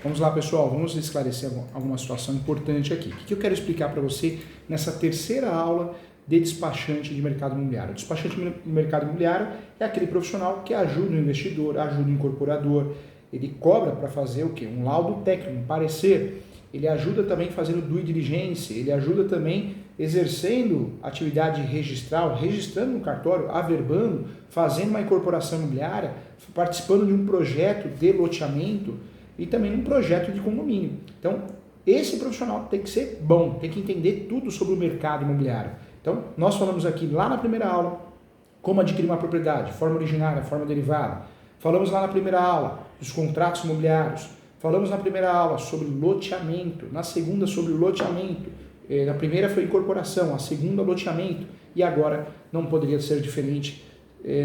Vamos lá, pessoal, vamos esclarecer alguma situação importante aqui. O que eu quero explicar para você nessa terceira aula de despachante de mercado imobiliário? O despachante de mercado imobiliário é aquele profissional que ajuda o investidor, ajuda o incorporador, ele cobra para fazer o quê? Um laudo técnico, um parecer, ele ajuda também fazendo due diligence, ele ajuda também exercendo atividade registral, registrando no cartório, averbando, fazendo uma incorporação imobiliária, participando de um projeto de loteamento e também um projeto de condomínio. Então, esse profissional tem que ser bom, tem que entender tudo sobre o mercado imobiliário. Então, nós falamos aqui lá na primeira aula como adquirir uma propriedade, forma originária, forma derivada. Falamos lá na primeira aula dos contratos imobiliários. Falamos na primeira aula sobre loteamento, na segunda sobre loteamento. Na primeira foi incorporação, a segunda loteamento. E agora não poderia ser diferente,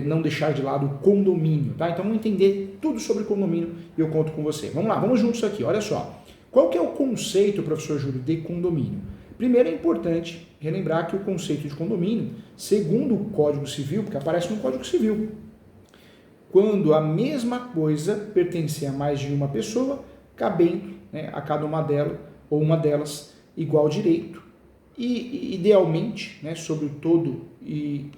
não deixar de lado o condomínio, tá? Então vamos entender tudo sobre condomínio e eu conto com você. Vamos lá, vamos juntos aqui, olha só. Qual que é o conceito, professor Júlio, de condomínio? Primeiro é importante relembrar que o conceito de condomínio, segundo o Código Civil, porque aparece no Código Civil, quando a mesma coisa pertencer a mais de uma pessoa, cabendo, né, a cada uma delas ou uma delas igual direito e idealmente, né, sobre o todo e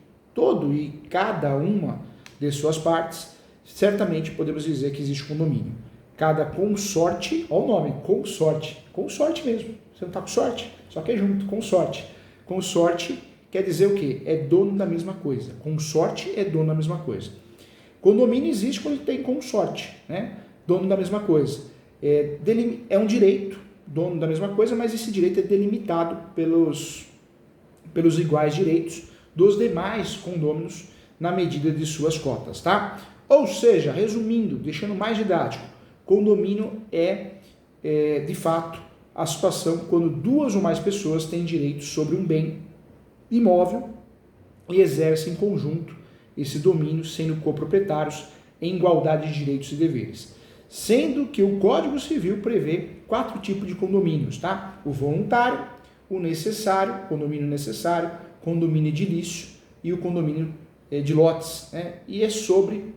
cada uma de suas partes, certamente podemos dizer que existe condomínio. Cada consorte, olha o nome, consorte mesmo, você não está com sorte, só que é junto, consorte. Consorte quer dizer o quê? É dono da mesma coisa, consorte é dono da mesma coisa. Condomínio existe quando tem consorte, né? Dono da mesma coisa. É um direito, dono da mesma coisa, mas esse direito é delimitado pelos iguais direitos dos demais condôminos na medida de suas cotas, tá? Ou seja, resumindo, deixando mais didático, condomínio de fato, a situação quando duas ou mais pessoas têm direito sobre um bem imóvel e exercem em conjunto esse domínio, sendo coproprietários em igualdade de direitos e deveres. Sendo que o Código Civil prevê 4 tipos de condomínios, tá? O voluntário, o necessário, condomínio necessário, condomínio edilício e o condomínio de lotes, né? E é sobre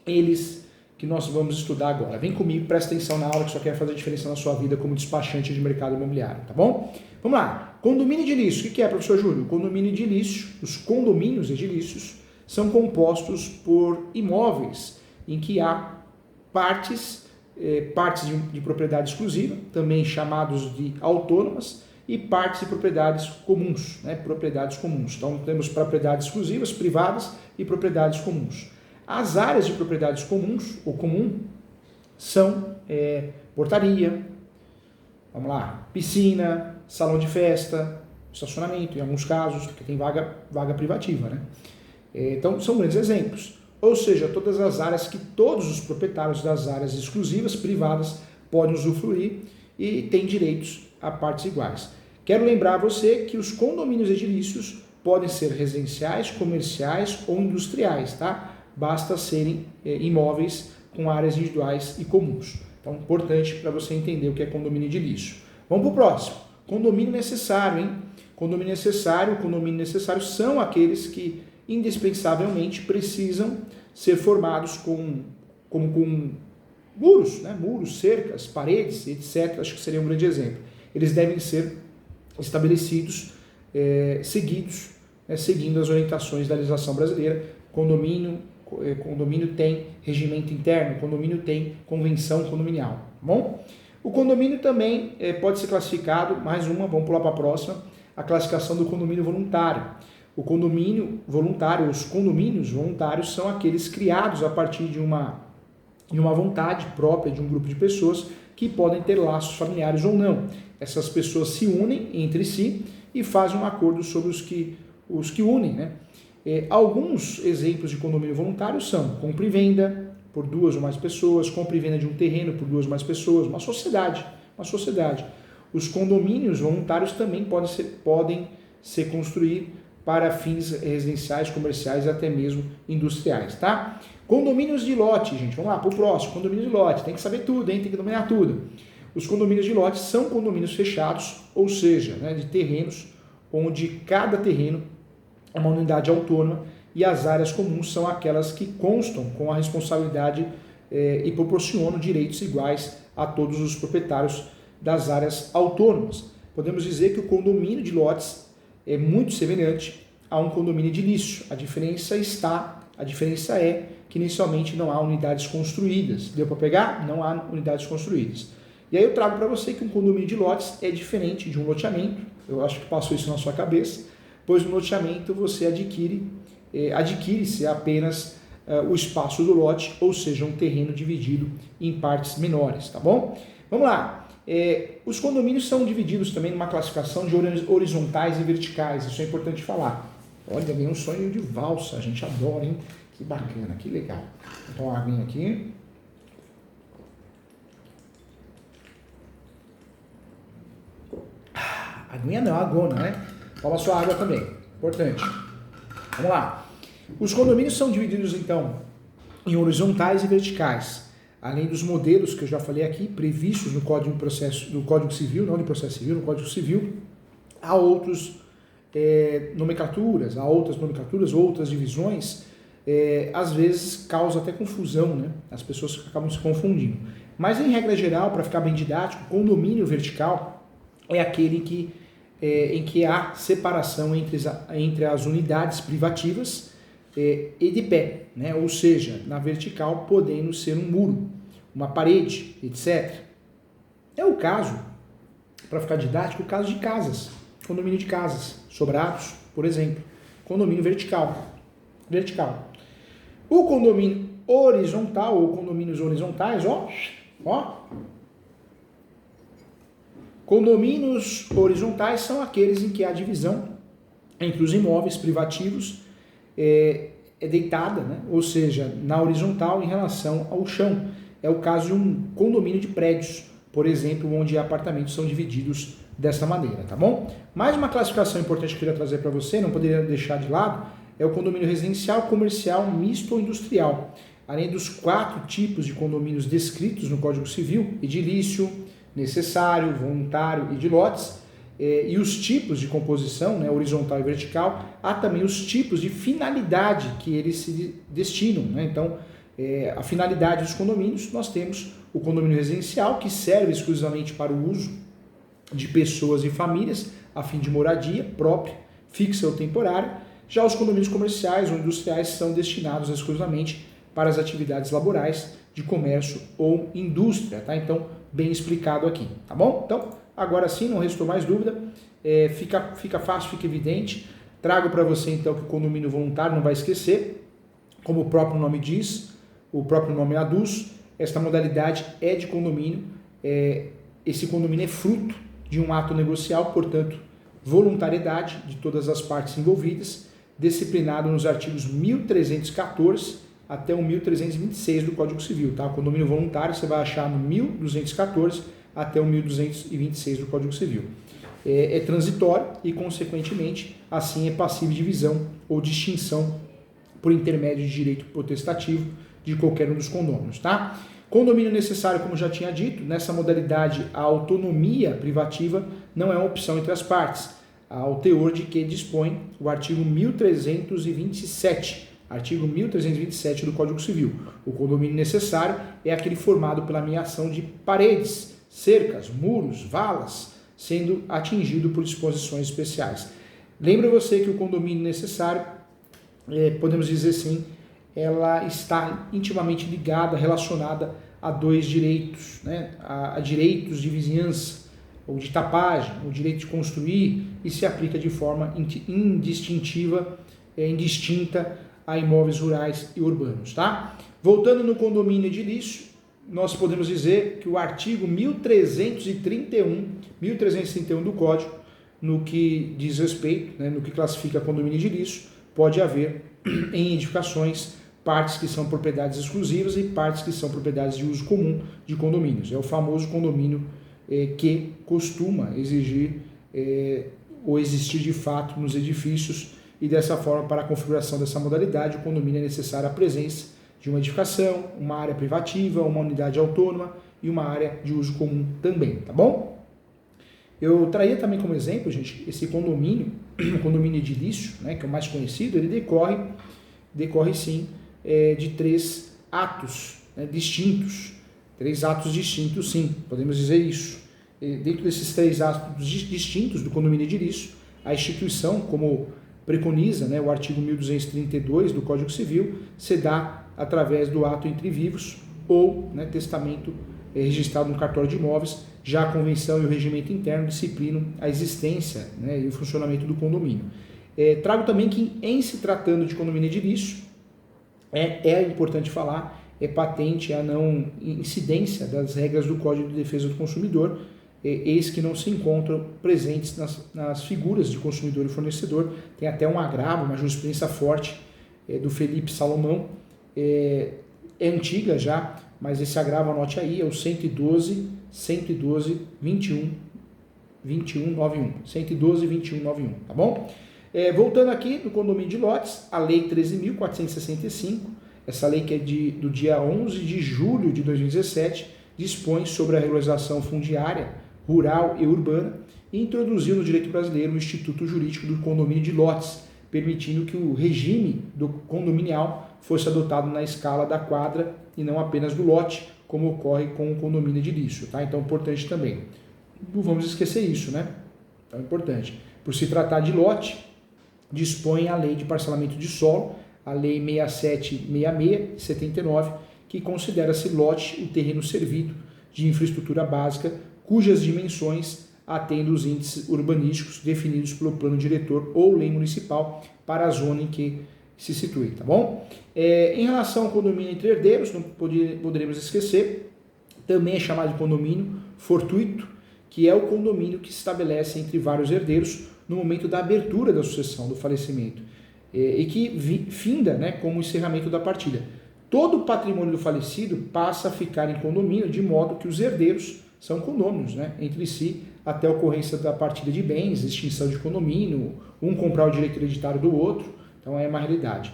eles que nós vamos estudar agora. Vem comigo, presta atenção na aula que só quer fazer diferença na sua vida como despachante de mercado imobiliário, tá bom? Vamos lá. Condomínio edilício. O que é, professor Júlio? Condomínio edilício, os condomínios edilícios são compostos por imóveis em que há partes de propriedade exclusiva, também chamados de autônomas, e partes de propriedades comuns, né? Propriedades comuns. Então, temos propriedades exclusivas, privadas e propriedades comuns. As áreas de propriedades comuns, ou comum, são portaria, vamos lá, piscina, salão de festa, estacionamento, em alguns casos, porque tem vaga privativa, né? Então, são grandes exemplos. Ou seja, todas as áreas que todos os proprietários das áreas exclusivas, privadas, podem usufruir e têm direitos a partes iguais. Quero lembrar a você que os condomínios edilícios podem ser residenciais, comerciais ou industriais, tá? Basta serem imóveis com áreas individuais e comuns. Então, importante para você entender o que é condomínio edilício. Vamos para o próximo. Condomínio necessário, hein? Condomínio necessário são aqueles que indispensavelmente precisam ser formados com muros, né? Muros, cercas, paredes, etc. Acho que seria um grande exemplo. Eles devem ser estabelecidos, seguindo as orientações da legislação brasileira. Condomínio tem regimento interno, condomínio tem convenção condominial, tá bom? O condomínio também pode ser classificado, vamos pular para a próxima, a classificação do condomínio voluntário. O condomínio voluntário, os condomínios voluntários são aqueles criados a partir de uma vontade própria de um grupo de pessoas que podem ter laços familiares ou não. Essas pessoas se unem entre si e fazem um acordo sobre os que unem, né? Alguns exemplos de condomínio voluntário são compra e venda por duas ou mais pessoas, compra e venda de um terreno por duas ou mais pessoas, uma sociedade. Os condomínios voluntários também podem ser construídos para fins residenciais, comerciais e até mesmo industriais, tá? Condomínios de lote, gente, vamos lá, para o próximo, condomínio de lote, tem que saber tudo, hein? Tem que dominar tudo. Os condomínios de lote são condomínios fechados, ou seja, né, de terrenos onde cada terreno é uma unidade autônoma e as áreas comuns são aquelas que constam com a responsabilidade e proporcionam direitos iguais a todos os proprietários das áreas autônomas. Podemos dizer que o condomínio de lotes é muito semelhante a um condomínio edilício. A diferença é que inicialmente não há unidades construídas. Deu para pegar? Não há unidades construídas. E aí eu trago para você que um condomínio de lotes é diferente de um loteamento. Eu acho que passou isso na sua cabeça, pois no loteamento você adquire-se apenas o espaço do lote, ou seja, um terreno dividido em partes menores, tá bom? Vamos lá. Os condomínios são divididos também numa classificação de horizontais e verticais, isso é importante falar. Olha, ganhei um sonho de valsa, a gente adora, hein? Que bacana, que legal. Vou tomar uma aguinha aqui. Aguinha não, agona, né? Toma sua água também, importante. Vamos lá. Os condomínios são divididos, então, em horizontais e verticais. Além dos modelos que eu já falei aqui, previstos no Código Civil, não no Processo Civil, no Código Civil, há outras nomenclaturas, outras divisões, às vezes causa até confusão, né? As pessoas acabam se confundindo. Mas, em regra geral, para ficar bem didático, condomínio vertical é aquele em que há separação entre as unidades privativas e de pé, né? Ou seja, na vertical podendo ser um muro, uma parede, etc. É o caso, para ficar didático, o caso de casas, condomínio de casas, sobrados, por exemplo, condomínio vertical. O condomínio horizontal ou condomínios horizontais, condomínios horizontais são aqueles em que a divisão entre os imóveis privativos é deitada, né? Ou seja, na horizontal em relação ao chão. É o caso de um condomínio de prédios, por exemplo, onde apartamentos são divididos dessa maneira, tá bom? Mais uma classificação importante que eu queria trazer para você, não poderia deixar de lado, é o condomínio residencial, comercial, misto ou industrial. Além dos 4 tipos de condomínios descritos no Código Civil, edilício, necessário, voluntário e de lotes, e os tipos de composição, né, horizontal e vertical, há também os tipos de finalidade que eles se destinam, né? Então, a finalidade dos condomínios, nós temos o condomínio residencial, que serve exclusivamente para o uso de pessoas e famílias, a fim de moradia própria, fixa ou temporária. Já os condomínios comerciais ou industriais são destinados exclusivamente para as atividades laborais, de comércio ou indústria, tá? Então, bem explicado aqui, tá bom? Então, agora sim, não restou mais dúvida, fica fácil, fica evidente. Trago para você, então, que o condomínio voluntário não vai esquecer, como o próprio nome diz, o próprio nome aduz, esta modalidade é de condomínio, esse condomínio é fruto de um ato negocial, portanto, voluntariedade de todas as partes envolvidas, disciplinado nos artigos 1314 até o 1326 do Código Civil, tá? O condomínio voluntário você vai achar no 1214 até o 1226 do Código Civil. É transitório e, consequentemente, assim é passível de divisão ou distinção por intermédio de direito potestativo de qualquer um dos condôminos, tá? Condomínio necessário, como já tinha dito, nessa modalidade a autonomia privativa não é uma opção entre as partes, ao teor de que dispõe o artigo 1327 do Código Civil. O condomínio necessário é aquele formado pela meação de paredes, cercas, muros, valas, sendo atingido por disposições especiais. Lembra você que o condomínio necessário, podemos dizer assim, ela está intimamente ligada, relacionada a 2 direitos, né? A direitos de vizinhança, ou de tapagem, o direito de construir, e se aplica de forma indistinta a imóveis rurais e urbanos, tá? Voltando no condomínio edilício, nós podemos dizer que o artigo 1331 do Código, no que diz respeito, né, no que classifica condomínio edilício, pode haver em edificações partes que são propriedades exclusivas e partes que são propriedades de uso comum de condomínios. É o famoso condomínio que costuma exigir ou existir de fato nos edifícios, e dessa forma, para a configuração dessa modalidade, o condomínio é necessária a presença de uma edificação, uma área privativa, uma unidade autônoma e uma área de uso comum também, tá bom? Eu traria também como exemplo, gente, esse condomínio, o condomínio edilício, né, que é o mais conhecido, ele decorre sim de 3 atos, né, distintos, 3 atos distintos, sim, podemos dizer isso. E dentro desses 3 atos distintos do condomínio edilício, a instituição, como preconiza, né, o artigo 1232 do Código Civil, se dá através do ato entre vivos ou, né, testamento registrado no cartório de imóveis. Já a convenção e o regimento interno disciplinam a existência, né, e o funcionamento do condomínio. Trago também que, em se tratando de condomínio edilício, é importante falar, é patente a não incidência das regras do Código de Defesa do Consumidor, eis que não se encontram presentes nas figuras de consumidor e fornecedor. Tem até um agravo, uma jurisprudência forte do Felipe Salomão, é antiga já, mas esse agravo, anote aí, é o 112, 2191, 112, 2191, tá bom? Voltando aqui no condomínio de lotes, a Lei 13.465, essa lei que é do dia 11 de julho de 2017, dispõe sobre a regularização fundiária, rural e urbana e introduziu no direito brasileiro o Instituto Jurídico do Condomínio de Lotes, permitindo que o regime do condominial fosse adotado na escala da quadra e não apenas do lote, como ocorre com o condomínio edilício, tá? Então, importante também. Não vamos esquecer isso, né? Então, é importante. Por se tratar de lote, dispõe a Lei de Parcelamento de Solo, a Lei 6766, 79, que considera-se lote o terreno servido de infraestrutura básica, cujas dimensões atendem os índices urbanísticos definidos pelo plano diretor ou lei municipal para a zona em que se situe, tá bom? Em relação ao condomínio entre herdeiros, não poderíamos esquecer, também é chamado de condomínio fortuito, que é o condomínio que se estabelece entre vários herdeiros no momento da abertura da sucessão, do falecimento, e que finda, né, como o encerramento da partilha. Todo o patrimônio do falecido passa a ficar em condomínio, de modo que os herdeiros são condôminos, né, entre si, até a ocorrência da partilha de bens, extinção de condomínio, um comprar o direito hereditário do outro. Então é uma realidade.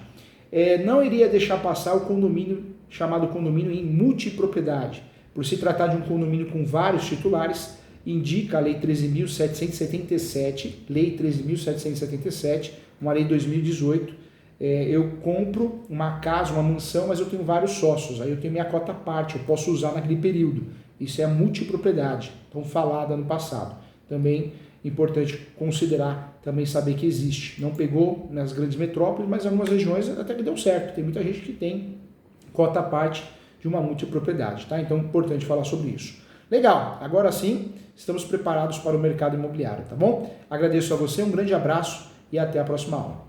Não iria deixar passar o condomínio, chamado condomínio em multipropriedade. Por se tratar de um condomínio com vários titulares, indica a Lei 13.777, uma lei de 2018. Eu compro uma casa, uma mansão, mas eu tenho vários sócios, aí eu tenho minha cota à parte, eu posso usar naquele período. Isso é a multipropriedade, tão falada no passado. Também importante considerar, também saber que existe. Não pegou nas grandes metrópoles, mas em algumas regiões até que deu certo. Tem muita gente que tem cota à parte de uma multipropriedade, tá? Então é importante falar sobre isso. Legal, agora sim, estamos preparados para o mercado imobiliário, tá bom? Agradeço a você, um grande abraço e até a próxima aula.